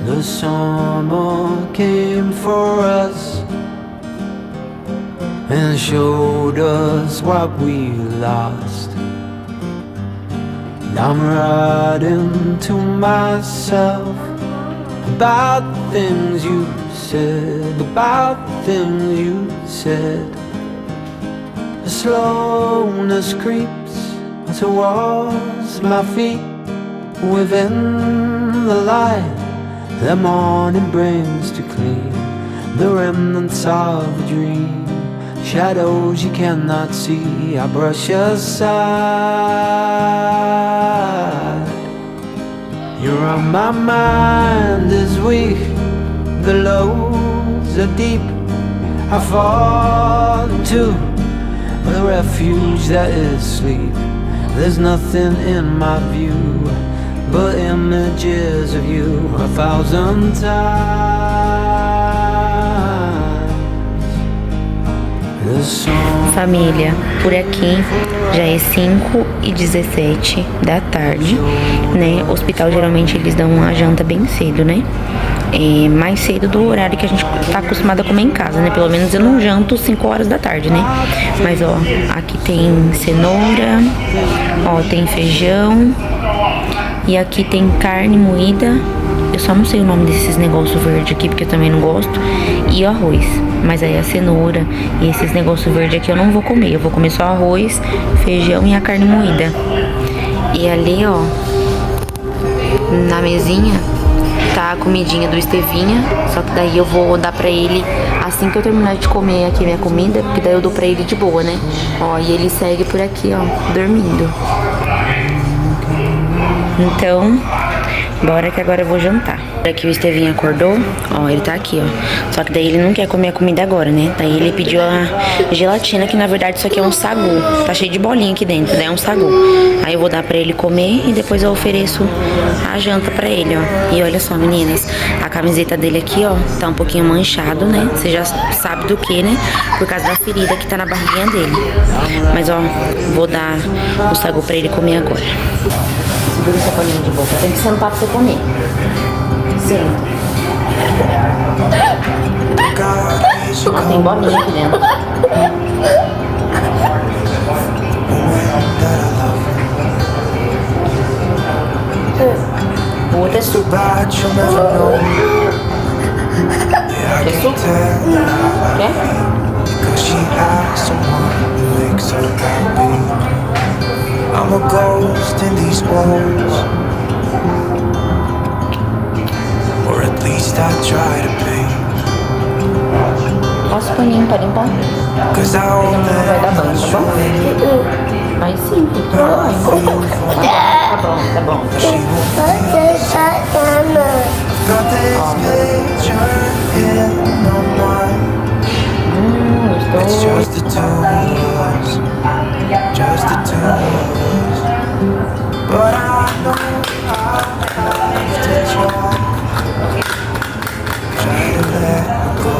The summer came for us and showed us what we lost. I'm writing to myself about things you said, about things you said. The slowness creeps towards my feet within the light the morning brings to clean the remnants of a dream. Shadows you cannot see, I brush aside. You're on my mind is weak, the lows are deep. I fall into the refuge that is sleep. There's nothing in my view but images of you 1,000 times. Família, por aqui já é 5h17 da tarde, né? O hospital geralmente eles dão uma janta bem cedo, né? Mais cedo do horário que a gente tá acostumado a comer em casa, né? Pelo menos eu não janto 5 horas da tarde, né? Mas ó, aqui tem cenoura, ó, tem feijão e aqui tem carne moída. Eu só não sei o nome desses negócios verdes aqui, porque eu também não gosto. E arroz. Mas aí a cenoura e esses negócios verdes aqui eu não vou comer. Eu vou comer só arroz, feijão e a carne moída. E ali, ó, na mesinha, tá a comidinha do Estevinha. Só que daí eu vou dar pra ele assim que eu terminar de comer aqui minha comida, porque daí eu dou pra ele de boa, né? Ó, e ele segue por aqui, ó, dormindo. Então, bora que agora eu vou jantar. Aqui o Estevinho acordou, ó, ele tá aqui, ó. Só que daí ele não quer comer a comida agora, né? Daí ele pediu a gelatina, que na verdade isso aqui é um sagu. Tá cheio de bolinha aqui dentro, daí é um sagu. Aí eu vou dar pra ele comer e depois eu ofereço a janta pra ele, ó. E olha só, meninas, a camiseta dele aqui, ó, tá um pouquinho manchado, né? Você já sabe do que, né? Por causa da ferida que tá na barriguinha dele. Mas, ó, vou dar o sagu pra ele comer agora. Segura o seu paninho de boca. Tem que sentar pra você comer. Senta. Tem bolinha aqui dentro. O outro é suco. Quer suco? Quer? I'm a ghost in these walls, or at least I try to be. Passa o paninho pra limpar. Não vai dar banho, tá bom? Vai sim, tem que tomar banho. Tá bom, tá bom. Got this picture in my mind. It's just the two of us, just the two of us. But I know I have to try to let her go,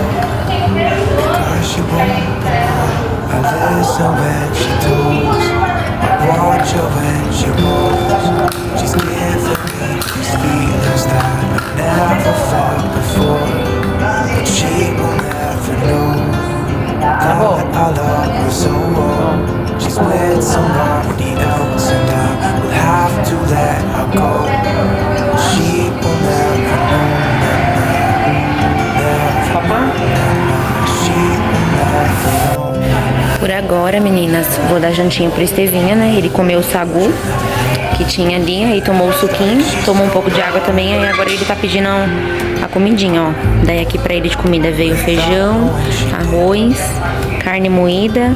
because she won't be mine. I listen when she talks, I watch her when she walks. She's giving me these feelings that I've never felt before, but she will never know that I love her so well. She's with somebody else and I will have to let her go. She will never know, she will never know. Por agora, meninas, vou dar jantinha pro Estevinha, né? Ele comeu o sagu que tinha ali, aí tomou o suquinho, tomou um pouco de água também, aí agora ele tá pedindo a comidinha, ó. Daí aqui pra ele de comida veio feijão, arroz, carne moída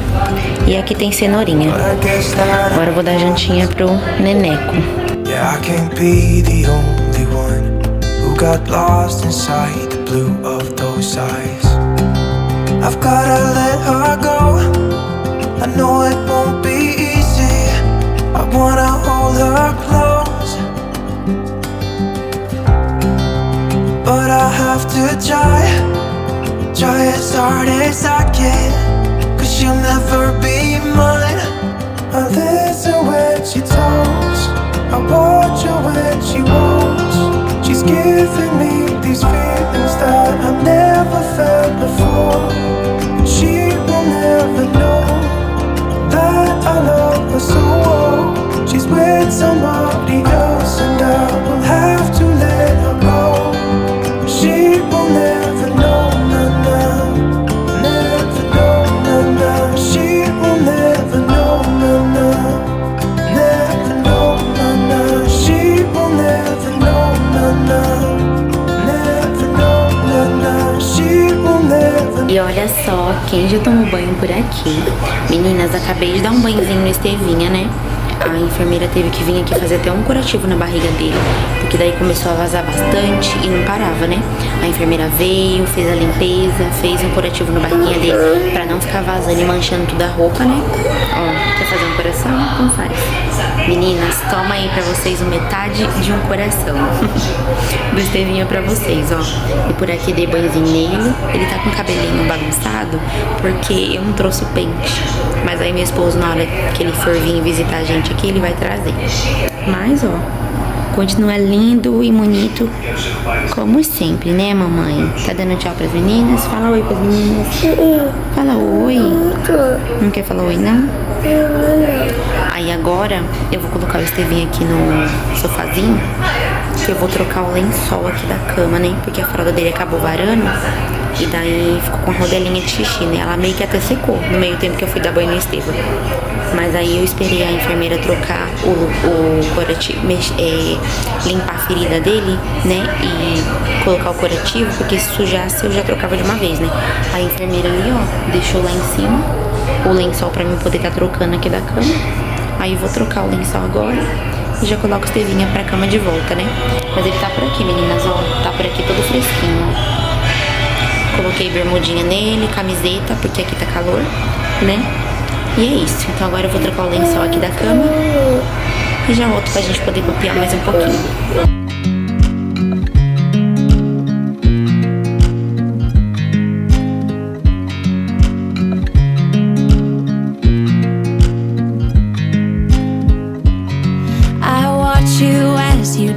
e aqui tem cenourinha. Agora eu vou dar jantinha pro Neneco. Yeah, I can't be the only one who got lost inside the blue of those eyes. I've gotta let her go. I know it won't be easy. I wanna hold her close, but I have to try as hard as I can, 'cause she'll never be mine. I listen when she talks, I watch her when she walks. She's giving me these feelings that I've never felt before. She will never know that I love her so well. She's with somebody else and I will have to let her go. She will never know, na-na. Never know, na-na. She will never know, na-na. Never know, na-na. She will never know, na-na. Never know, na-na. She will never. E olha só, quem já tomou banho por aqui? Meninas, acabei de dar um banhozinho no Estevinha, né? A enfermeira teve que vir aqui fazer até um curativo na barriga dele, porque daí começou a vazar bastante e não parava, né? A enfermeira veio, fez a limpeza, fez um curativo na barriguinha dele pra não ficar vazando e manchando toda a roupa, né? Ó, quer fazer um coração? Então faz. Meninas, toma aí pra vocês metade de um coração do Estevinha pra vocês, ó. E por aqui dei banhozinho nele. Ele tá com o cabelinho bagunçado porque eu não trouxe o pente. Mas aí meu esposo, na hora que ele for vir visitar a gente aqui, ele vai trazer. Mas, ó, continua lindo e bonito como sempre, né, mamãe? Tá dando tchau pras meninas? Fala oi pras meninas. Fala oi. Não quer falar oi, não? Aí agora eu vou colocar o Estevinho aqui no sofazinho, que eu vou trocar o lençol aqui da cama, né? Porque a fralda dele acabou varando e daí ficou com a rodelinha de xixi, né? Ela meio que até secou no meio tempo que eu fui dar banho no Estevam. Mas aí eu esperei a enfermeira trocar o curativo, limpar a ferida dele, né? E colocar o curativo, porque se sujasse eu já trocava de uma vez, né? A enfermeira ali, ó, deixou lá em cima o lençol pra mim poder estar trocando aqui da cama. Aí eu vou trocar o lençol agora e já coloco o Estevinha pra cama de volta, né? Mas ele tá por aqui, meninas, ó. Tá por aqui todo fresquinho, ó. Coloquei bermudinha nele, camiseta, porque aqui tá calor, né? E é isso. Então agora eu vou trocar o lençol aqui da cama e já volto pra gente poder copiar mais um pouquinho.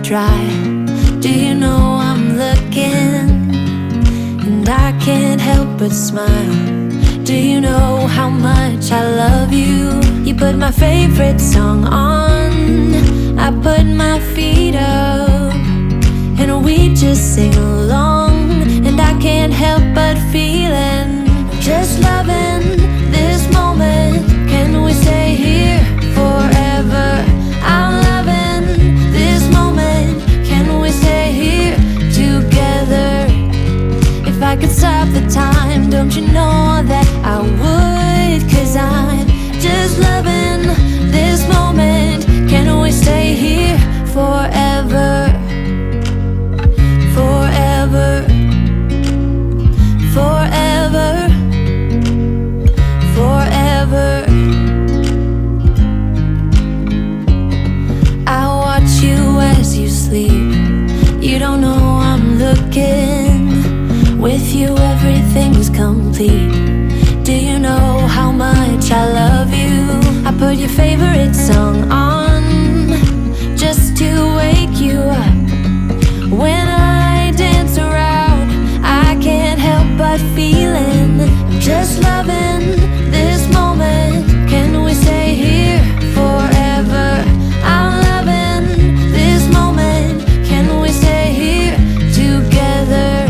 Drive. Do you know I'm looking? And I can't help but smile. Do you know how much I love you? You put my favorite song on, I put my feet up, and we just sing along. And I can't help but feeling, just loving this moment. Can we stay here forever? I'm loving this moment. Can we stay here together? If I could stop the time, don't you know that I would? 'Cause I'm just loving this moment. Can we stay here forever? Forever. Forever. Forever. I watch you as you sleep. You don't know I'm looking. With you everything's complete. Do you know how much I love you? I put your favorite song on just to wake you up. When I dance around, I can't help but feeling, I'm just loving this moment. Can we stay here forever? I'm loving this moment. Can we stay here together?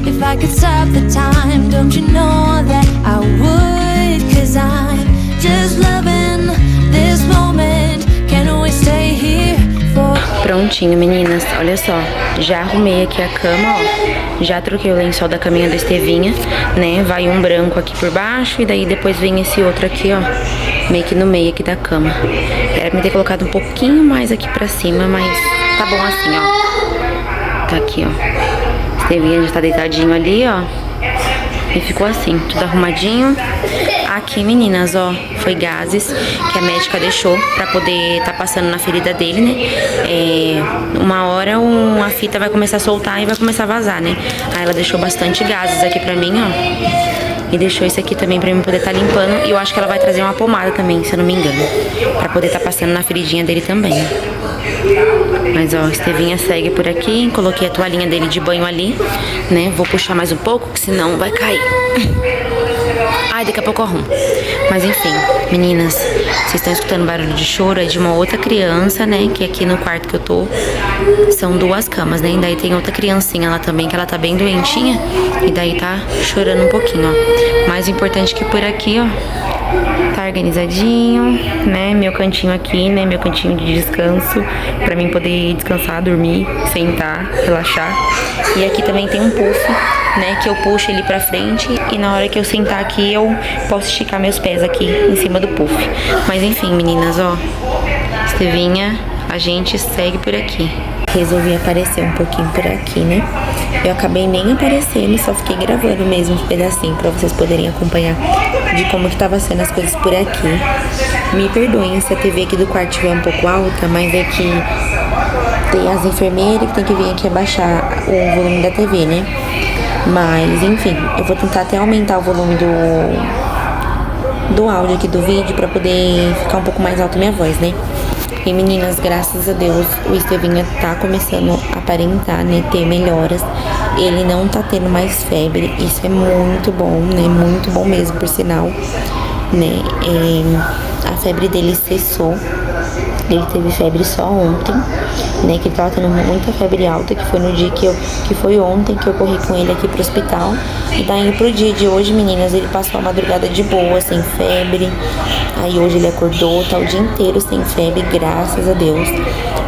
If I could stop the time, don't you know that I would? 'Cause I'm just loving this moment. Can we stay here for... Prontinho, meninas, olha só. Já arrumei aqui a cama, ó. Já troquei o lençol da caminha do Estevinha, né? Vai um branco aqui por baixo e daí depois vem esse outro aqui, ó. Meio que no meio aqui da cama. Era pra me ter colocado um pouquinho mais aqui pra cima, mas tá bom assim, ó. Tá aqui, ó. Estevinha já tá deitadinho ali, ó. E ficou assim, tudo arrumadinho. Aqui, meninas, ó, foi gases que a médica deixou pra poder tá passando na ferida dele, né? Uma hora a fita vai começar a soltar e vai começar a vazar, né? Aí ela deixou bastante gases aqui pra mim, ó. e deixou isso aqui também pra mim poder estar limpando. E eu acho que ela vai trazer uma pomada também, se eu não me engano, pra poder estar passando na feridinha dele também. Mas ó, Estevinha segue por aqui. Coloquei a toalhinha dele de banho ali, né? Vou puxar mais um pouco, que senão vai cair. Ai, daqui a pouco eu arrumo. Mas enfim, meninas, vocês estão escutando barulho de choro, é de uma outra criança, né? Que aqui no quarto que eu tô são 2 camas, né? E daí tem outra criancinha lá também, que ela tá bem doentinha. E daí tá chorando um pouquinho, ó. Mais importante que por aqui, ó, tá organizadinho, né? Meu cantinho aqui, né? Meu cantinho de descanso, pra mim poder descansar, dormir, sentar, relaxar. E aqui também tem um puff, né, que eu puxo ele pra frente e na hora que eu sentar aqui eu posso esticar meus pés aqui em cima do puff. Mas enfim, meninas, ó, Estevinha, a gente segue por aqui. Resolvi aparecer um pouquinho por aqui, né? Eu acabei nem aparecendo, só fiquei gravando mesmo um pedacinho pra vocês poderem acompanhar de como que tava sendo as coisas por aqui. Me perdoem se a TV aqui do quarto estiver um pouco alta, mas é que tem as enfermeiras que tem que vir aqui abaixar o volume da TV, né? Mas, enfim, eu vou tentar até aumentar o volume do áudio aqui do vídeo pra poder ficar um pouco mais alta a minha voz, né? E meninas, graças a Deus, o Estevinha tá começando a aparentar, né? Ter melhoras. Ele não tá tendo mais febre. Isso é muito bom, né? Muito bom mesmo, por sinal, né? A febre dele cessou. Ele teve febre só ontem, né? Que ele tava tendo muita febre alta, que foi no dia que foi ontem que eu corri com ele aqui pro hospital. E daí pro dia de hoje, meninas, ele passou a madrugada de boa, sem febre. Aí hoje ele acordou, tá o dia inteiro sem febre, graças a Deus.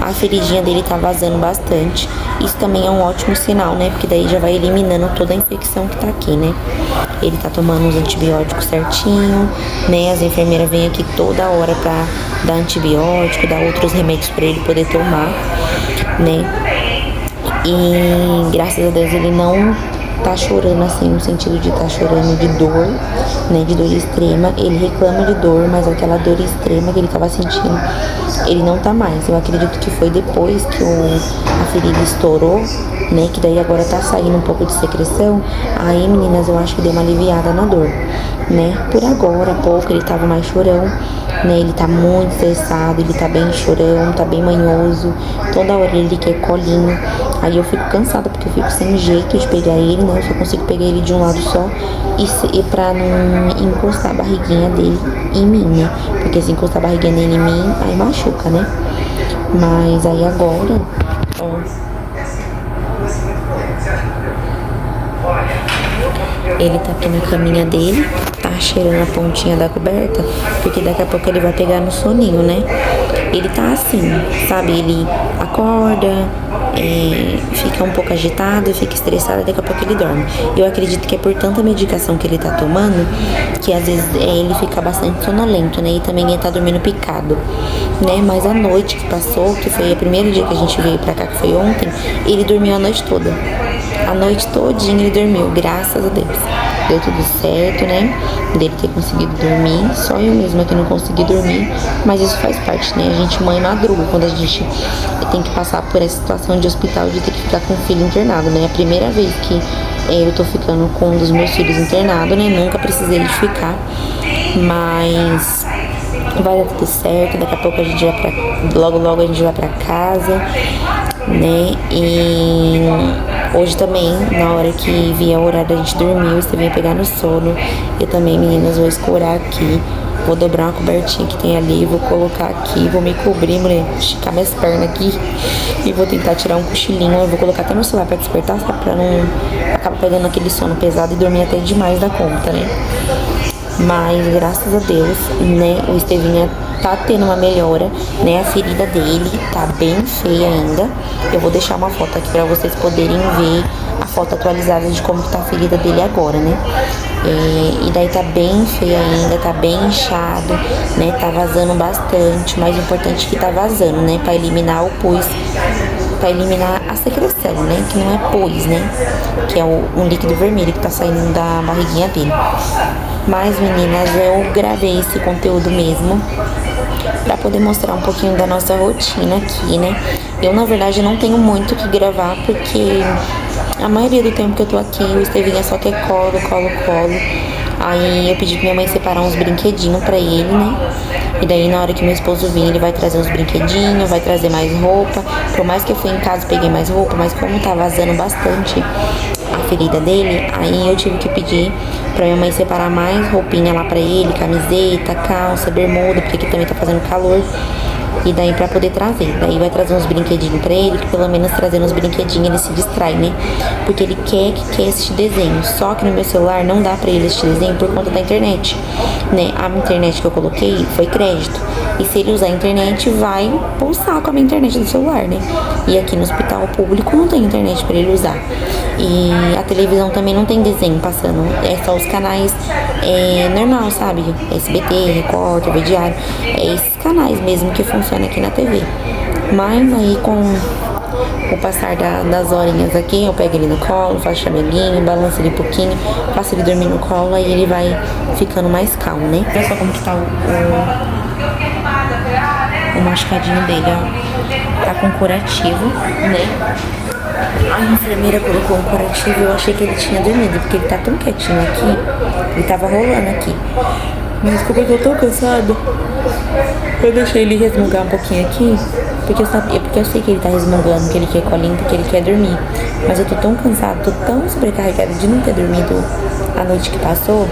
A feridinha dele tá vazando bastante. Isso também é um ótimo sinal, né? Porque daí já vai eliminando toda a infecção que tá aqui, né? Ele tá tomando os antibióticos certinho, né? As enfermeiras vêm aqui toda hora pra dar antibiótico, dar outros remédios pra ele poder tomar, né? E graças a Deus ele não tá chorando assim, no sentido de tá chorando de dor, né? De dor extrema. Ele reclama de dor, mas aquela dor extrema que ele tava sentindo, ele não tá mais. Eu acredito que foi depois que a ferida estourou, né? Que daí agora tá saindo um pouco de secreção. Aí, meninas, eu acho que deu uma aliviada na dor, né? Por agora, pouco, ele tava mais chorão, né? Ele tá muito estressado, ele tá bem chorão, tá bem manhoso. Toda hora ele quer colinho. Aí eu fico cansada porque eu fico sem jeito de pegar ele, né? Eu só consigo pegar ele de um lado só e pra não encostar a barriguinha dele em mim, né? Porque se encostar a barriguinha dele em mim, aí machuca, né? Mas aí agora, ó, ele tá aqui na caminha dele, tá cheirando a pontinha da coberta, porque daqui a pouco ele vai pegar no soninho, né? Ele tá assim, sabe? Ele acorda, fica um pouco agitado, fica estressado, daqui a pouco ele dorme. Eu acredito que é por tanta medicação que ele tá tomando, que às vezes ele fica bastante sonolento, né? E também ele tá dormindo picado, né? Mas a noite que passou, que foi o primeiro dia que a gente veio pra cá, que foi ontem, ele dormiu a noite toda. A noite todinha ele dormiu, graças a Deus. Deu tudo certo, né? Dele ter conseguido dormir. Só eu mesma que não consegui dormir. Mas isso faz parte, né? A gente mãe madruga quando a gente tem que passar por essa situação de hospital, de ter que ficar com o filho internado, né? É a primeira vez que eu tô ficando com um dos meus filhos internado, né? Nunca precisei de ficar. Mas vai dar tudo certo. Daqui a pouco a gente vai pra... Logo a gente vai pra casa, né? E hoje também, na hora que vier o horário da gente dormir, você vem pegar no sono. Eu também, meninas, vou escurar aqui. Vou dobrar uma cobertinha que tem ali, vou colocar aqui, vou me cobrir, mulher, esticar minhas pernas aqui e vou tentar tirar um cochilinho. Eu vou colocar até meu celular pra despertar, sabe? Pra não acabar pegando aquele sono pesado e dormir até demais da conta, né? Mas, graças a Deus, né, o Estevinha tá tendo uma melhora, né? A ferida dele tá bem feia ainda. Eu vou deixar uma foto aqui pra vocês poderem ver a foto atualizada de como que tá a ferida dele agora, né? E daí tá bem feia ainda, tá bem inchado, né? Tá vazando bastante. O mais importante é que tá vazando, né? Pra eliminar o pus, pra eliminar a secreção, né? Que não é pus, né? Que é um líquido vermelho que tá saindo da barriguinha dele. Mas, meninas, eu gravei esse conteúdo mesmo pra poder mostrar um pouquinho da nossa rotina aqui, né? Eu, na verdade, não tenho muito o que gravar, porque a maioria do tempo que eu tô aqui, o Estevinha só quer colo. Aí eu pedi pra minha mãe separar uns brinquedinhos pra ele, né? E daí na hora que meu esposo vir, ele vai trazer uns brinquedinhos, vai trazer mais roupa. Por mais que eu fui em casa e peguei mais roupa, mas como tá vazando bastante a ferida dele, aí eu tive que pedir pra minha mãe separar mais roupinha lá pra ele, camiseta, calça, bermuda, porque aqui também tá fazendo calor. E daí pra poder trazer. Daí vai trazer uns brinquedinhos pra ele, que pelo menos trazendo uns brinquedinhos ele se distrai, né? Porque ele quer assistir desenho. Só que no meu celular não dá pra ele assistir desenho por conta da internet, né? A internet que eu coloquei foi crédito. E se ele usar a internet, vai pulsar com a minha internet do celular, né? E aqui no hospital público não tem internet pra ele usar. E a televisão também não tem desenho passando. É só os canais normal, sabe? SBT, Record, TV Diário. É esses canais mesmo que funcionam aqui na TV. Mas aí com o passar das horinhas aqui, eu pego ele no colo, faço chameguinho, balanço ele um pouquinho, faço ele dormir no colo, aí ele vai ficando mais calmo, né? Olha só como que tá o machucadinho dele, ó. Tá com curativo, né? A enfermeira colocou um curativo e eu achei que ele tinha dormido, porque ele tá tão quietinho aqui, ele tava rolando aqui. Mas como eu tô cansada, eu deixei ele resmungar um pouquinho aqui, porque eu sei que ele tá resmungando, que ele quer colinho, porque ele quer dormir. Mas eu tô tão cansada, tô tão sobrecarregada de não ter dormido a noite que passou,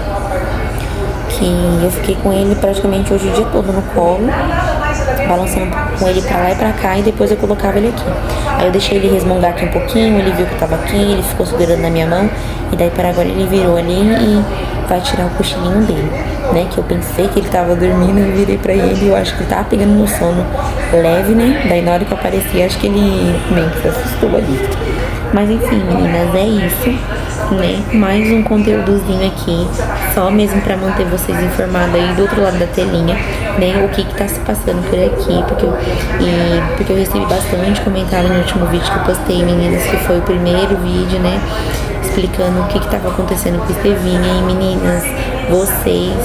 que eu fiquei com ele praticamente hoje o dia todo no colo, balançando com ele pra lá e pra cá, e depois eu colocava ele aqui. Aí eu deixei ele resmungar aqui um pouquinho, ele viu que eu tava aqui, ele ficou segurando na minha mão, e daí para agora ele virou ali e vai tirar o cochilinho dele, né? Que eu pensei que ele tava dormindo, eu virei pra ele, eu acho que ele tava pegando no sono leve, né? Daí na hora que eu apareci, acho que ele meio que se assustou ali. Mas enfim, meninas, é isso, né? Mais um conteúdozinho aqui, só mesmo pra manter vocês informados aí do outro lado da telinha, né? O que tá se passando por aqui, porque eu recebi bastante comentário no último vídeo que eu postei, meninas, que foi o primeiro vídeo, né? Explicando o que tava acontecendo com o Estevinha. E meninas, vocês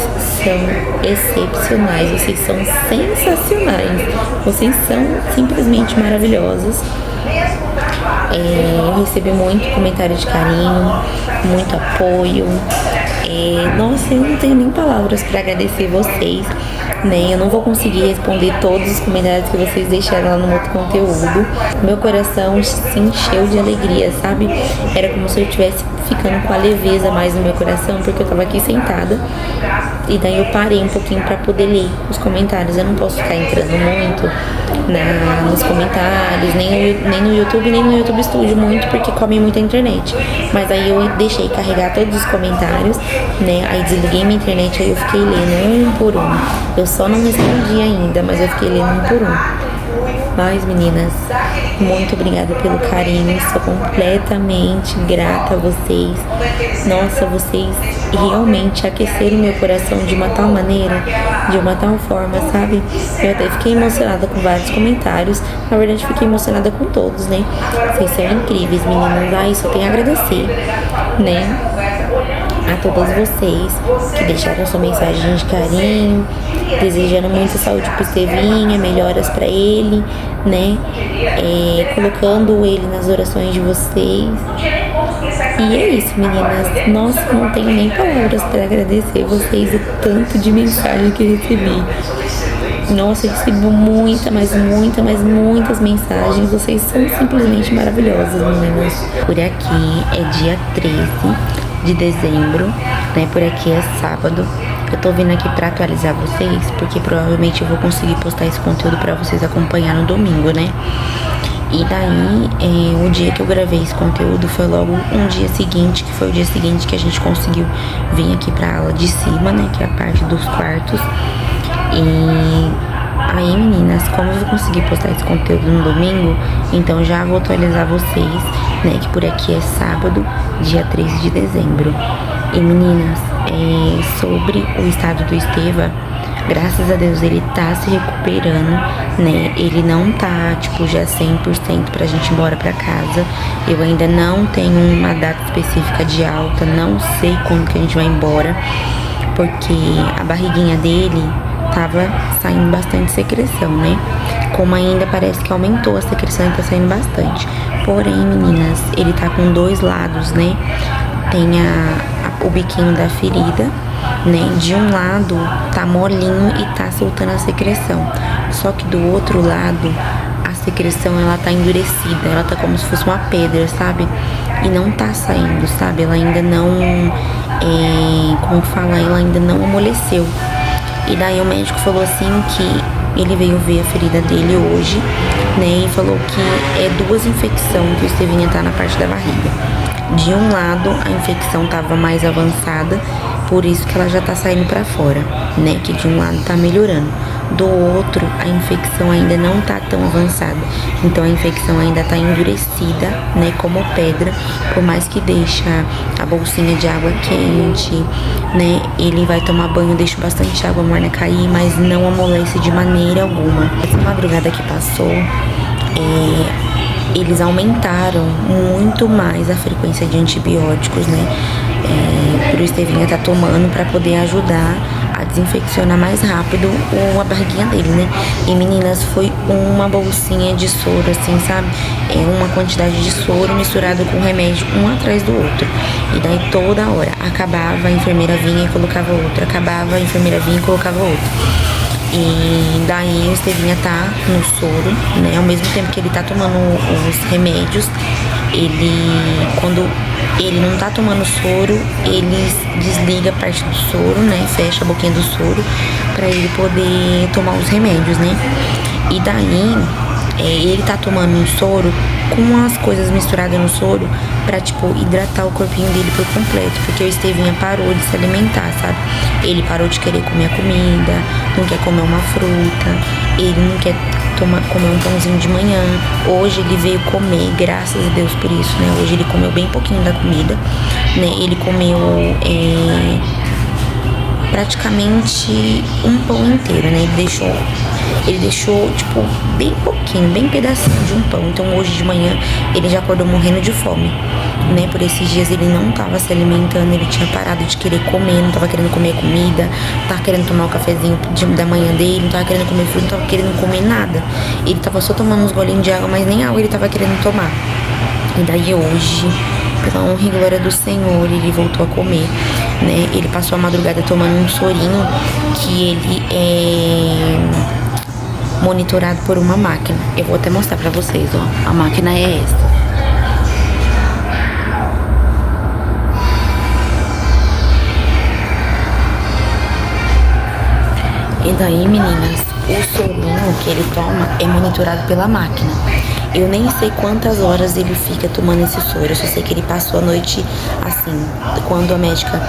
são excepcionais, vocês são sensacionais, vocês são simplesmente maravilhosas. Eu recebi muito comentário de carinho, muito apoio. Nossa, eu não tenho nem palavras para agradecer vocês, né? Eu não vou conseguir responder todos os comentários que vocês deixaram lá no outro conteúdo. Meu coração se encheu de alegria, sabe? Era como se eu estivesse ficando com a leveza mais no meu coração, porque eu tava aqui sentada e daí eu parei um pouquinho pra poder ler os comentários. Eu não posso ficar entrando muito nos comentários, nem no YouTube, nem no YouTube Studio muito, porque come muita internet. Mas aí eu deixei carregar todos os comentários, né? Aí desliguei minha internet, aí eu fiquei lendo um por um. Eu só não respondi ainda, mas eu fiquei lendo um por um. Mas, meninas, muito obrigada pelo carinho, sou completamente grata a vocês. Nossa, vocês realmente aqueceram meu coração de uma tal maneira, de uma tal forma, sabe? Eu até fiquei emocionada com vários comentários, na verdade fiquei emocionada com todos, né? Vocês são incríveis, meninas, só tenho a agradecer, né? A todas vocês que deixaram sua mensagem de carinho, desejando muita saúde pro Estevinha, melhoras pra ele, né? Colocando ele nas orações de vocês. E é isso, meninas. Nossa, não tenho nem palavras pra agradecer vocês o tanto de mensagem que recebi. Nossa, eu recebo muitas mensagens. Vocês são simplesmente maravilhosas, meninas. Por aqui é dia 13 de dezembro, né? Por aqui é sábado. Eu tô vindo aqui pra atualizar vocês, porque provavelmente eu vou conseguir postar esse conteúdo pra vocês acompanhar no domingo, né? E daí, o dia que eu gravei esse conteúdo foi logo um dia seguinte, que foi o dia seguinte que a gente conseguiu vir aqui pra aula de cima, né? Que é a parte dos quartos. E aí, meninas, como eu vou conseguir postar esse conteúdo no domingo, então já vou atualizar vocês, né, que por aqui é sábado, dia 13 de dezembro. E, meninas, sobre o estado do Esteva, graças a Deus ele tá se recuperando, né, ele não tá, tipo, já 100% pra gente ir embora pra casa. Eu ainda não tenho uma data específica de alta, não sei quando que a gente vai embora, porque a barriguinha dele tava saindo bastante secreção, né? Como ainda parece que aumentou a secreção e tá saindo bastante. Porém, meninas, ele tá com dois lados, né? Tem a o biquinho da ferida, né? De um lado tá molinho e tá soltando a secreção. Só que do outro lado, a secreção ela tá endurecida, ela tá como se fosse uma pedra, sabe? E não tá saindo, sabe? Ela ainda não, como fala, ela ainda não amoleceu. E daí o médico falou assim que ele veio ver a ferida dele hoje, né? E falou que é 2 infecções que o Estevinha tá na parte da barriga. De um lado, a infecção tava mais avançada, por isso que ela já tá saindo pra fora, né? Que de um lado tá melhorando. Do outro, a infecção ainda não tá tão avançada. Então a infecção ainda tá endurecida, né? Como pedra. Por mais que deixa a bolsinha de água quente, né? Ele vai tomar banho, deixa bastante água morna cair, mas não amolece de maneira alguma. Essa madrugada que passou, eles aumentaram muito mais a frequência de antibióticos, né? Pro Estevinha tá tomando pra poder ajudar a desinfeccionar mais rápido a barriguinha dele, né? E meninas, foi uma bolsinha de soro, assim, sabe? Uma quantidade de soro misturado com remédio, um atrás do outro. E daí toda hora acabava, a enfermeira vinha e colocava outro, acabava, a enfermeira vinha e colocava outro. E daí o Estevinha tá no soro, né? Ao mesmo tempo que ele tá tomando os remédios, quando ele não tá tomando soro, ele desliga a parte do soro, né? Fecha a boquinha do soro pra ele poder tomar os remédios, né? E daí, ele tá tomando um soro com as coisas misturadas no soro pra, tipo, hidratar o corpinho dele por completo. Porque o Estevinha parou de se alimentar, sabe? Ele parou de querer comer a comida, não quer comer uma fruta, ele não quer comer um pãozinho de manhã. Hoje ele veio comer, graças a Deus por isso, né? Hoje ele comeu bem pouquinho da comida, né? Ele comeu praticamente um pão inteiro, né? Ele deixou, tipo, bem pouquinho, bem pedacinho de um pão. Então hoje de manhã ele já acordou morrendo de fome, né? Por esses dias ele não tava se alimentando, ele tinha parado de querer comer, não tava querendo comer comida, não tava querendo tomar o cafezinho da manhã dele, não tava querendo comer fruta, não tava querendo comer nada. Ele tava só tomando uns golinhos de água, mas nem água ele tava querendo tomar. E daí hoje, pela honra e glória do Senhor, ele voltou a comer, né? Ele passou a madrugada tomando um sorinho que ele é monitorado por uma máquina. Eu vou até mostrar pra vocês, ó. A máquina é essa. E daí, meninas, o sorinho que ele toma é monitorado pela máquina. Eu nem sei quantas horas ele fica tomando esse soro. Eu só sei que ele passou a noite assim. Quando a médica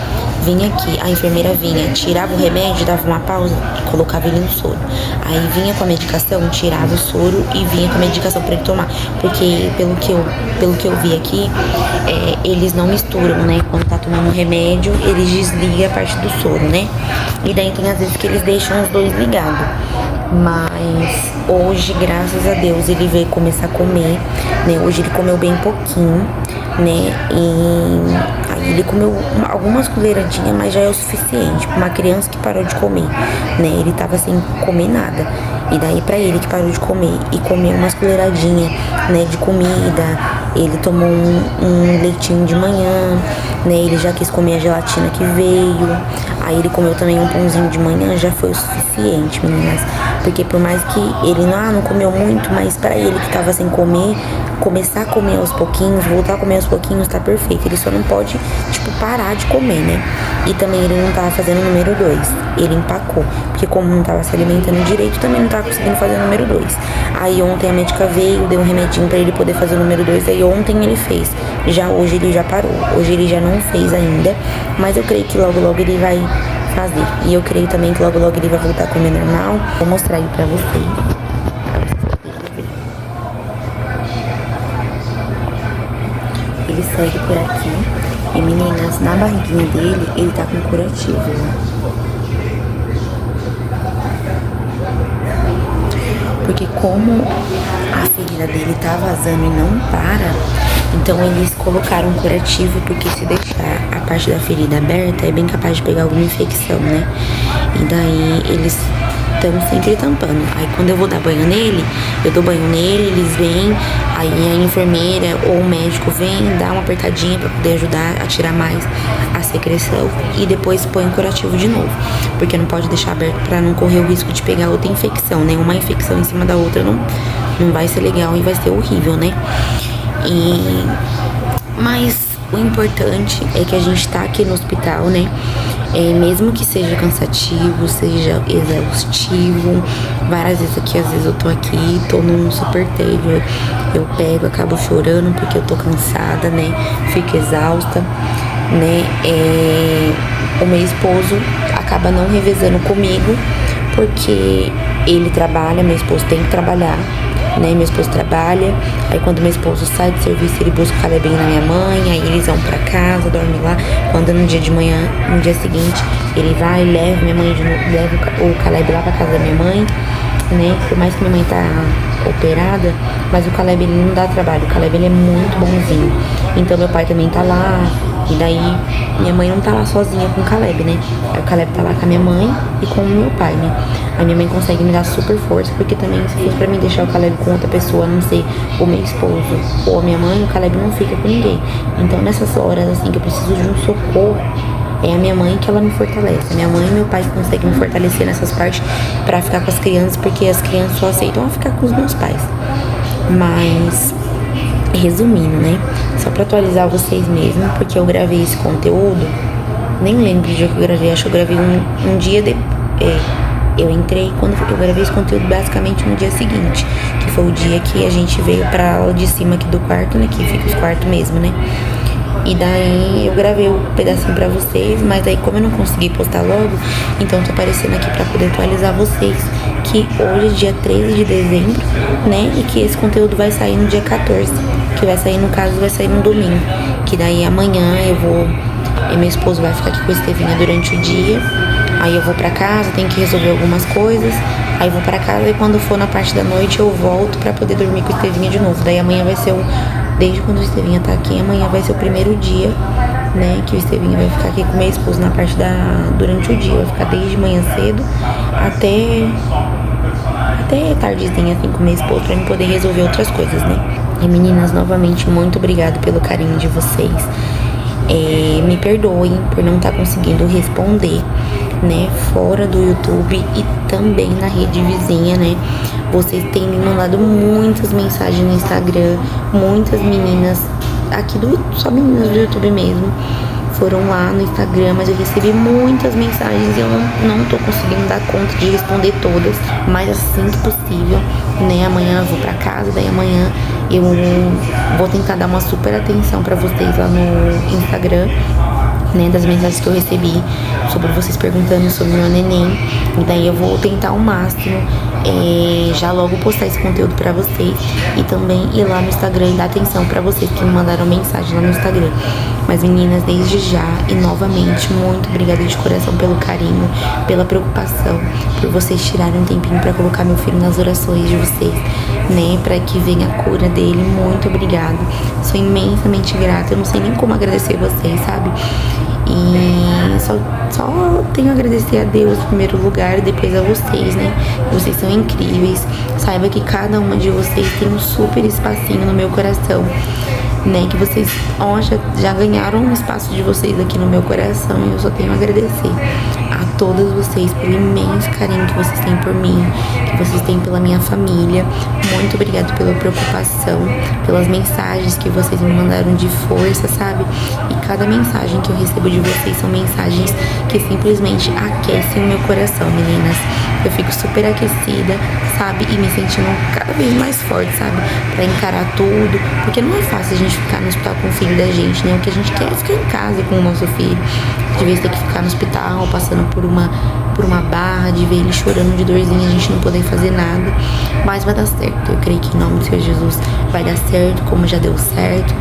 vinha aqui, a enfermeira vinha, tirava o remédio, dava uma pausa, colocava ele no soro. Aí vinha com a medicação, tirava o soro e vinha com a medicação pra ele tomar. Porque pelo que eu vi aqui, eles não misturam, né? Quando tá tomando remédio, eles desligam a parte do soro, né? E daí tem às vezes que eles deixam os dois ligados. Mas hoje, graças a Deus, ele veio começar a comer, né? Hoje ele comeu bem pouquinho, né? E aí ele comeu algumas colheradinhas, mas já é o suficiente pra uma criança que parou de comer, né? Ele tava sem comer nada. E daí pra ele que parou de comer e comeu umas colheradinhas, né, de comida, ele tomou um leitinho de manhã, né? Ele já quis comer a gelatina que veio. Aí ele comeu também um pãozinho de manhã, já foi o suficiente, meninas. Porque por mais que ele não comeu muito, mas pra ele que tava sem comer, começar a comer aos pouquinhos, voltar a comer aos pouquinhos, tá perfeito. Ele só não pode, tipo, parar de comer, né? E também ele não tava fazendo o número 2. Ele empacou. Porque como não tava se alimentando direito, também não tava conseguindo fazer o número 2. Aí ontem a médica veio, deu um remedinho pra ele poder fazer o número 2. Aí ontem ele fez. Já hoje ele já parou. Hoje ele já não fez ainda. Mas eu creio que logo logo ele vai fazer. E eu creio também que logo logo ele vai voltar a comer normal. Vou mostrar aí pra vocês. Ele segue por aqui. E meninas, na barriguinha dele, ele tá com curativo. Porque como a ferida dele tá vazando e não para, então eles colocaram um curativo, porque se deixar a parte da ferida aberta, é bem capaz de pegar alguma infecção, né? E daí eles estão sempre tampando. Aí quando eu vou dar banho nele, eu dou banho nele, eles vêm, aí a enfermeira ou o médico vem, dá uma apertadinha pra poder ajudar a tirar mais a secreção e depois põe o curativo de novo, porque não pode deixar aberto pra não correr o risco de pegar outra infecção, né? Uma infecção em cima da outra não vai ser legal e vai ser horrível, né? Mas o importante é que a gente tá aqui no hospital, né? Mesmo que seja cansativo, seja exaustivo, várias vezes aqui, às vezes eu tô aqui, tô num super tédio, eu pego, acabo chorando porque eu tô cansada, né? Fico exausta, né? O meu esposo acaba não revezando comigo porque ele trabalha, meu esposo tem que trabalhar, né? Meu esposo trabalha, aí quando meu esposo sai de serviço, ele busca o Calebinho na minha mãe, aí eles vão pra casa, dormem lá. Quando no dia de manhã, no dia seguinte, ele vai e leva minha mãe de novo, leva o Caleb lá pra casa da minha mãe, né? Por mais que minha mãe tá operada, mas o Caleb, ele não dá trabalho, o Caleb, ele é muito bonzinho. Então meu pai também tá lá, e daí minha mãe não tá lá sozinha com o Caleb, né? Aí o Caleb tá lá com a minha mãe e com o meu pai, né? A minha mãe consegue me dar super força, porque também se fosse pra mim deixar o Caleb com outra pessoa, a não ser o meu esposo ou a minha mãe, o Caleb não fica com ninguém. Então nessas horas, assim, que eu preciso de um socorro, é a minha mãe que ela me fortalece. A minha mãe e meu pai conseguem me fortalecer nessas partes pra ficar com as crianças, porque as crianças só aceitam ficar com os meus pais. Mas, resumindo, né? Só pra atualizar vocês mesmo, porque eu gravei esse conteúdo, nem lembro do dia que eu gravei, acho que eu gravei um dia depois. Eu entrei quando eu gravei esse conteúdo basicamente no dia seguinte, que foi o dia que a gente veio pra aula de cima aqui do quarto, né? Que fica os quartos mesmo, né? E daí eu gravei um pedacinho pra vocês, mas aí como eu não consegui postar logo, então tô aparecendo aqui pra poder atualizar vocês que hoje é dia 13 de dezembro, né? E que esse conteúdo vai sair no dia 14, que vai sair, no caso, vai sair no domingo. Que daí amanhã eu vou, e meu esposo vai ficar aqui com a Estevinha durante o dia. Aí eu vou pra casa, tenho que resolver algumas coisas. Aí eu vou pra casa e quando for na parte da noite eu volto pra poder dormir com a Estevinha de novo. Daí amanhã vai ser desde quando o Estevinha tá aqui, amanhã vai ser o primeiro dia, né, que o Estevinha vai ficar aqui com meu esposo na parte durante o dia. Vai ficar desde manhã cedo até tardezinha, assim, com meu esposo, pra eu poder resolver outras coisas, né. E meninas, novamente, muito obrigado pelo carinho de vocês. Me perdoem por não estar conseguindo responder, né, fora do YouTube e também na rede vizinha, né. Vocês têm me mandado muitas mensagens no Instagram, muitas meninas aqui só meninas do YouTube mesmo, foram lá no Instagram, mas eu recebi muitas mensagens e eu não tô conseguindo dar conta de responder todas, mas assim que possível, né, amanhã eu vou pra casa, daí amanhã eu vou tentar dar uma super atenção pra vocês lá no Instagram, né, das mensagens que eu recebi sobre vocês perguntando sobre o meu neném, e daí eu vou tentar ao máximo já logo postar esse conteúdo pra vocês e também ir lá no Instagram e dar atenção pra vocês que me mandaram mensagem lá no Instagram. Mas meninas, desde já e novamente, muito obrigada de coração pelo carinho, pela preocupação, por vocês tirarem um tempinho pra colocar meu filho nas orações de vocês, né, pra que venha a cura dele. Muito obrigada, sou imensamente grata, eu não sei nem como agradecer vocês, sabe? E só tenho a agradecer a Deus em primeiro lugar e depois a vocês, né? Vocês são incríveis. Saiba que cada uma de vocês tem um super espacinho no meu coração, né? Que vocês já ganharam um espaço de vocês aqui no meu coração e eu só tenho a agradecer a todas vocês pelo imenso carinho que vocês têm por mim, que vocês têm pela minha família. Muito obrigada pela preocupação, pelas mensagens que vocês me mandaram de força, sabe? E cada mensagem que eu recebo de vocês são mensagens que simplesmente aquecem o meu coração, meninas. Eu fico super aquecida, sabe? E me sentindo cada vez mais forte, sabe? Pra encarar tudo, porque não é fácil a gente ficar no hospital com o filho da gente, né? O que a gente quer é ficar em casa com o nosso filho, de vez ter que ficar no hospital, passando por uma barra, de ver ele chorando de dorzinha, a gente não poder fazer nada. Mas vai dar certo, eu creio que em nome do Senhor Jesus vai dar certo, como já deu certo,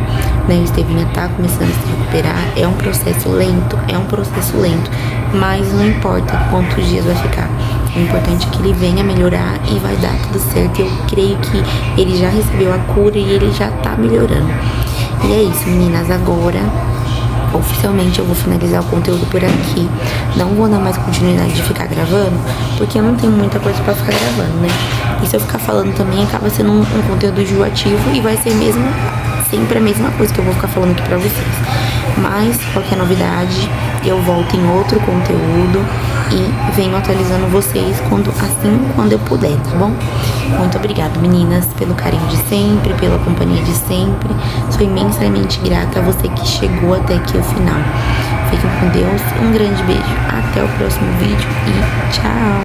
né? O Estevinha tá começando a se recuperar, é um processo lento, mas não importa quantos dias vai ficar. O importante é que ele venha melhorar e vai dar tudo certo. Eu creio que ele já recebeu a cura e ele já tá melhorando. E é isso, meninas. Agora oficialmente eu vou finalizar o conteúdo por aqui. Não vou dar mais continuidade de ficar gravando, porque eu não tenho muita coisa pra ficar gravando, né? E se eu ficar falando também, acaba sendo um conteúdo enjoativo e vai ser mesmo sempre a mesma coisa que eu vou ficar falando aqui pra vocês. Mas, qualquer novidade, eu volto em outro conteúdo e venho atualizando vocês quando eu puder, tá bom? Muito obrigada, meninas, pelo carinho de sempre, pela companhia de sempre. Sou imensamente grata a você que chegou até aqui ao final. Fiquem com Deus, um grande beijo, até o próximo vídeo e tchau!